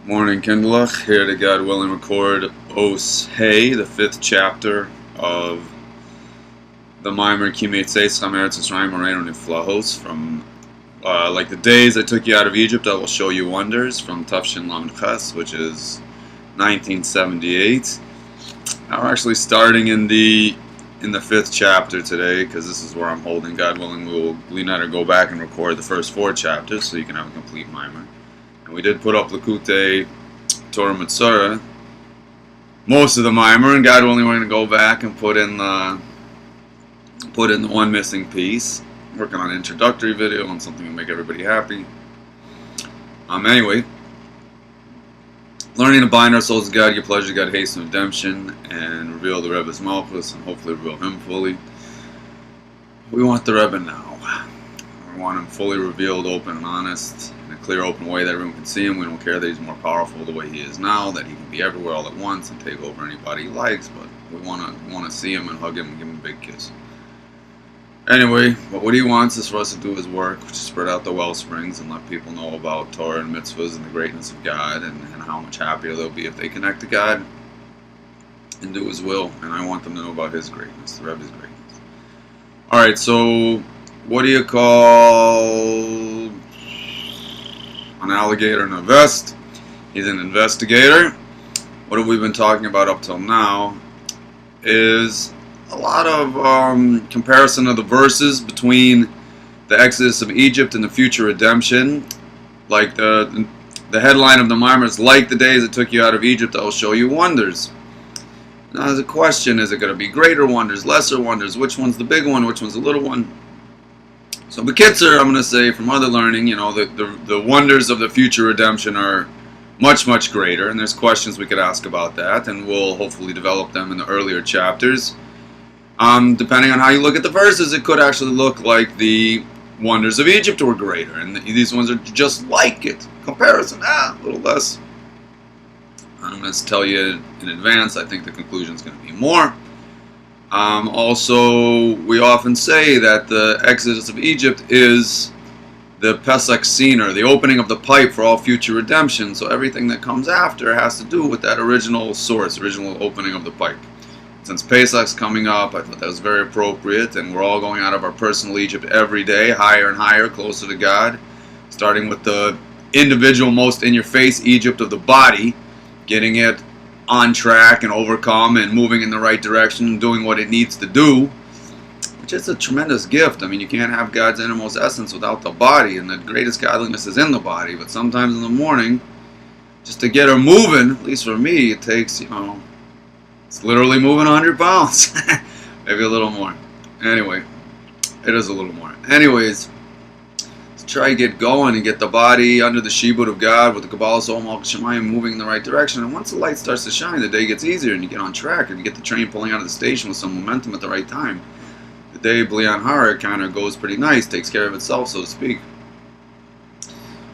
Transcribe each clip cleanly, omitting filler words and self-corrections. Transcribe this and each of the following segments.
Morning, Kindlech. Here to God willing record Os Hey, the 5th chapter of the Maimer Kimei Tzeischa Eretz Yisrael Moreinu Niflahos from like the days I took you out of Egypt, I will show you wonders from Shin Lamed Ches, which is 1978. Now we're actually starting in the 5th chapter today, because this is where I'm holding. God willing, we will go back and record the first 4 chapters so you can have a complete Maimer. And we did put up Likutei Torah Mitzvah, most of the Maimer, and God willing, we're going to go back and put in the one missing piece. Working on an introductory video on something to make everybody happy. Anyway, learning to bind our souls to God, give pleasure to God, hasten redemption, and reveal the Rebbe's Malchus, and hopefully reveal him fully. We want the Rebbe now. We want him fully revealed, open and honest, in a clear, open way that everyone can see him. We don't care that he's more powerful the way he is now, that he can be everywhere all at once and take over anybody he likes, but we want to see him and hug him and give him a big kiss. Anyway, but what he wants is for us to do his work, which is spread out the well springs and let people know about Torah and mitzvahs and the greatness of God, and how much happier they'll be if they connect to God and do his will. And I want them to know about his greatness, the Rebbe's greatness. Alright, so what do you call an alligator in a vest? He's an investigator. What have we been talking about up till now is a lot of comparison of the verses between the Exodus of Egypt and the future redemption. Like the headline of the Maimer is, like the days that took you out of Egypt, I will show you wonders. Now there's a question, is it going to be greater wonders, lesser wonders? Which one's the big one, which one's the little one? So Bekitzer, I'm going to say from other learning, the wonders of the future redemption are much, much greater, and there's questions we could ask about that, and we'll hopefully develop them in the earlier chapters. Depending on how you look at the verses, it could actually look like the wonders of Egypt were greater, and these ones are just like it. Comparison, a little less. I'm going to tell you in advance, I think the conclusion is going to be more. Also, we often say that the Exodus of Egypt is the Pesach scene, or the opening of the pipe for all future redemption, so everything that comes after has to do with that original source, original opening of the pipe. Since Pesach's coming up, I thought that was very appropriate, and we're all going out of our personal Egypt every day, higher and higher, closer to God, starting with the individual, most in-your-face Egypt of the body, getting it on track and overcome and moving in the right direction and doing what it needs to do, which is a tremendous gift. I mean, you can't have God's innermost essence without the body, and the greatest godliness is in the body, but sometimes in the morning, just to get her moving, at least for me, it takes, it's literally moving 100 pounds. Maybe a little more. Anyway, it is a little more. Anyways, let's try to get going and get the body under the Shibud of God with the Kabbalah Soul Malchus Shemayim moving in the right direction. And once the light starts to shine, the day gets easier and you get on track and you get the train pulling out of the station with some momentum at the right time. The day Blian Hara kind of goes pretty nice, takes care of itself, so to speak.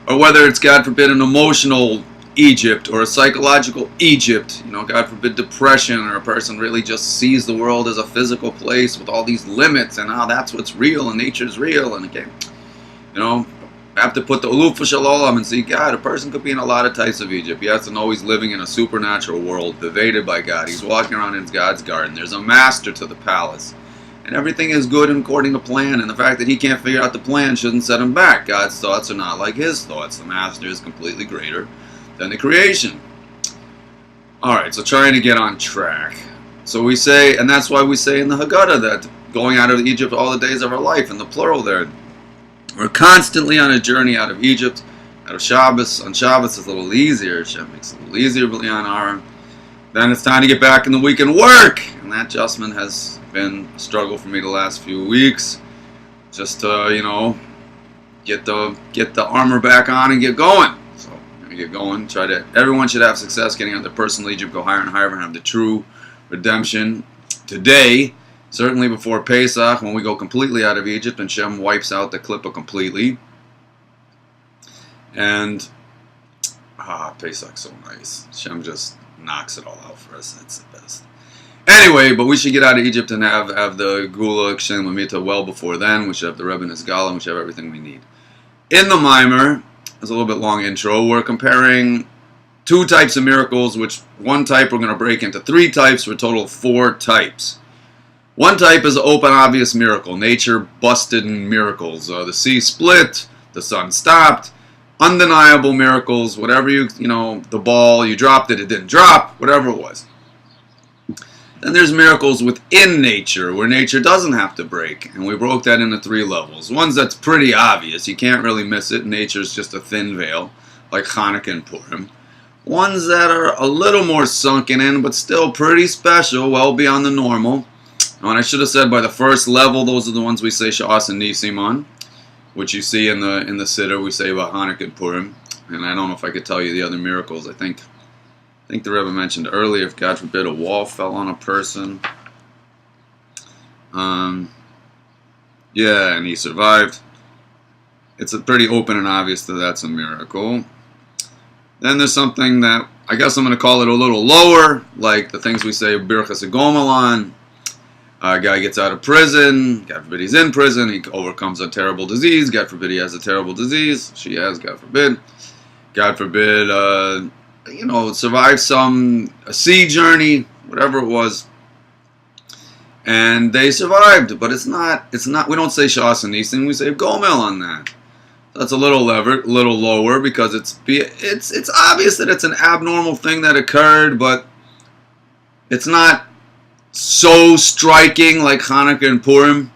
Or whether it's, God forbid, an emotional Egypt or a psychological Egypt, God forbid depression, or a person really just sees the world as a physical place with all these limits, and that's what's real and nature's real, and again, have to put the uluf for shalom and see God. A person could be in a lot of types of Egypt. He has to know he's living in a supernatural world, pervaded by God. He's walking around in God's garden. There's a master to the palace, and everything is good and according to plan, and the fact that he can't figure out the plan shouldn't set him back. God's thoughts are not like his thoughts. The master is completely greater than the creation. Alright, so trying to get on track. So we say, and that's why we say in the Haggadah that going out of Egypt all the days of our life, in the plural there. We're constantly on a journey out of Egypt, out of Shabbos. On Shabbos it's a little easier. Shem makes it a little easier, B'lian Aaron. Then it's time to get back in the week and work. And that adjustment has been a struggle for me the last few weeks. Just to, get the armor back on and get going. Get going. Everyone should have success getting out their personal Egypt, go higher and higher, and have the true redemption today. Certainly before Pesach, when we go completely out of Egypt and Shem wipes out the clipper completely. And Pesach's so nice. Shem just knocks it all out for us. That's the best. Anyway, but we should get out of Egypt and have the Gula Kshem Lamita well before then. We should have the Rebbe Nizgala, and we should have everything we need. In the Maimer, it's a little bit long intro. We're comparing 2 types of miracles, which one type we're going to break into 3 types for a total of 4 types. One type is an open, obvious miracle. Nature busted in miracles. The sea split, the sun stopped. Undeniable miracles, whatever the ball, you dropped it, it didn't drop, whatever it was. Then there's miracles within nature, where nature doesn't have to break. And we broke that into 3 levels. Ones that's pretty obvious, you can't really miss it. Nature's just a thin veil, like Hanukkah and Purim. Ones that are a little more sunken in, but still pretty special, well beyond the normal. And I should have said by the first level, those are the ones we say Sha'as and Nisim on, which you see in the Siddur we say about Hanukkah and Purim. And I don't know if I could tell you the other miracles. I think the Rebbe mentioned earlier, if God forbid a wall fell on a person. Yeah, and he survived. It's a pretty open and obvious that that's a miracle. Then there's something that I guess I'm going to call it a little lower, like the things we say Birchas Gomelan. A guy gets out of prison, God forbid he's in prison, he overcomes a terrible disease, God forbid he has a terrible disease, she has, God forbid. God forbid, survives a sea journey, whatever it was. And they survived, but it's not, we don't say Shas and Nisim, we say Gomel on that. That's a little lower because it's obvious that it's an abnormal thing that occurred, but it's not so striking like Hanukkah and Purim.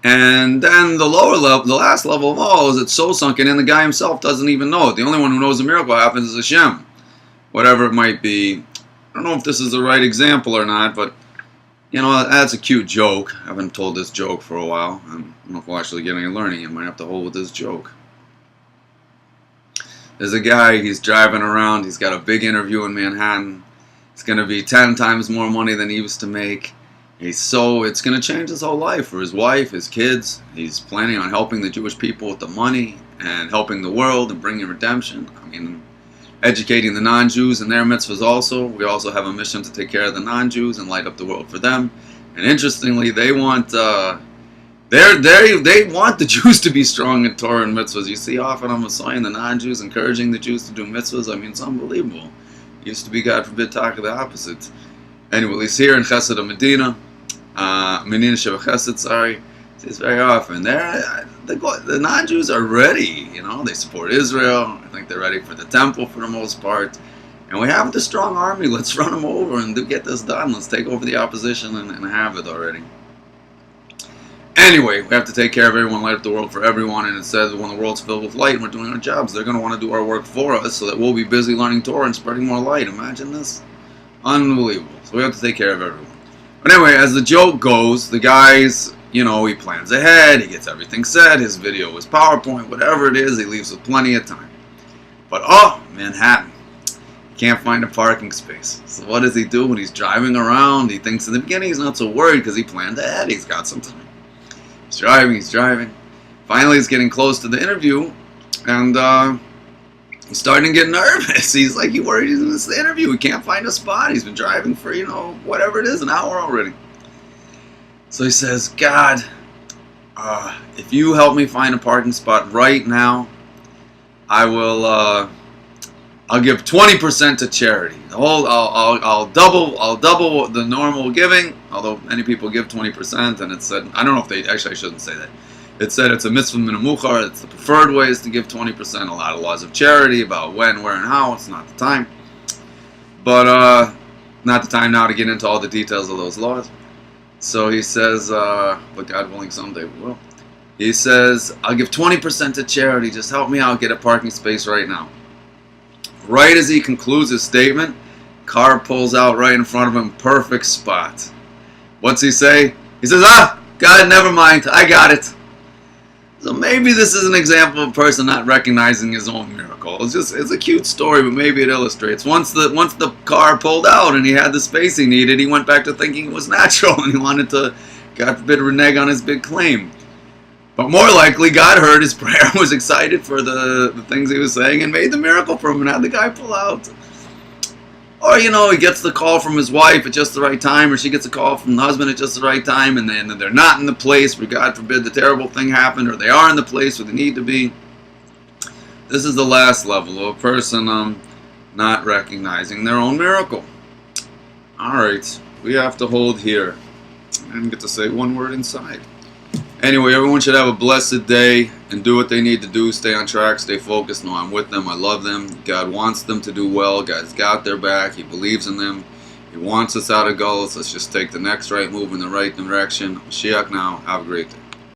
And then the lower level, the last level of all, is it's so sunken in the guy himself doesn't even know it. The only one who knows the miracle happens is Hashem. Whatever it might be. I don't know if this is the right example or not, but that's a cute joke. I haven't told this joke for a while. I don't know if we'll actually get any learning. You might have to hold with this joke. There's a guy, he's driving around, he's got a big interview in Manhattan. It's going to be 10 times more money than he used to make. It's going to change his whole life for his wife, his kids. He's planning on helping the Jewish people with the money and helping the world and bringing redemption. Educating the non-Jews and their mitzvahs also. We also have a mission to take care of the non-Jews and light up the world for them. And interestingly, they want they want the Jews to be strong in Torah and mitzvahs. You see often on Messiah and the non-Jews encouraging the Jews to do mitzvahs. It's unbelievable. Used to be, God forbid, talk of the opposite. Anyway, at least here in Chesed of Medina, Medina Sheva Chesed, sorry, it's very often. The non-Jews are ready, they support Israel. I think they're ready for the temple for the most part. And we have the strong army, let's run them over and get this done. Let's take over the opposition and have it already. Anyway, we have to take care of everyone, light up the world for everyone, and it says when the world's filled with light and we're doing our jobs, they're going to want to do our work for us so that we'll be busy learning Torah and spreading more light. Imagine this. Unbelievable. So we have to take care of everyone. But anyway, as the joke goes, the guy's, he plans ahead, he gets everything set, his video, his PowerPoint, whatever it is, he leaves with plenty of time. But Manhattan. Can't find a parking space. So what does he do when he's driving around? He thinks in the beginning he's not so worried because he planned ahead, he's got some time. He's driving. Finally, he's getting close to the interview, and he's starting to get nervous. He's worried he's going to miss the interview. He can't find a spot. He's been driving for, whatever it is, an hour already. So he says, God, if you help me find a parking spot right now, I'll give 20% to charity. I'll double the normal giving, although many people give 20%, and it said, I don't know if they, actually I shouldn't say that. It said it's a mitzvah min hamuchar, it's the preferred way is to give 20%, a lot of laws of charity about when, where, and how, it's not the time. But, not the time now to get into all the details of those laws. So he says, but God willing someday we will. He says, I'll give 20% to charity, just help me out, get a parking space right now. Right as he concludes his statement, car pulls out right in front of him, perfect spot. What's he say? He says, God, never mind, I got it. So maybe this is an example of a person not recognizing his own miracle. It's a cute story, but maybe it illustrates. Once the car pulled out and he had the space he needed, he went back to thinking it was natural and he wanted to, God forbid, renege on his big claim. But more likely, God heard his prayer, was excited for the things he was saying, and made the miracle for him and had the guy pull out. Or, he gets the call from his wife at just the right time, or she gets a call from the husband at just the right time, and then they're not in the place where, God forbid, the terrible thing happened, or they are in the place where they need to be. This is the last level of a person not recognizing their own miracle. Alright, we have to hold here. I didn't get to say one word inside. Anyway, everyone should have a blessed day and do what they need to do. Stay on track, stay focused. No, I'm with them. I love them. God wants them to do well. God's got their back. He believes in them. He wants us out of gulls. Let's just take the next right move in the right direction. Moshiach now. Have a great day.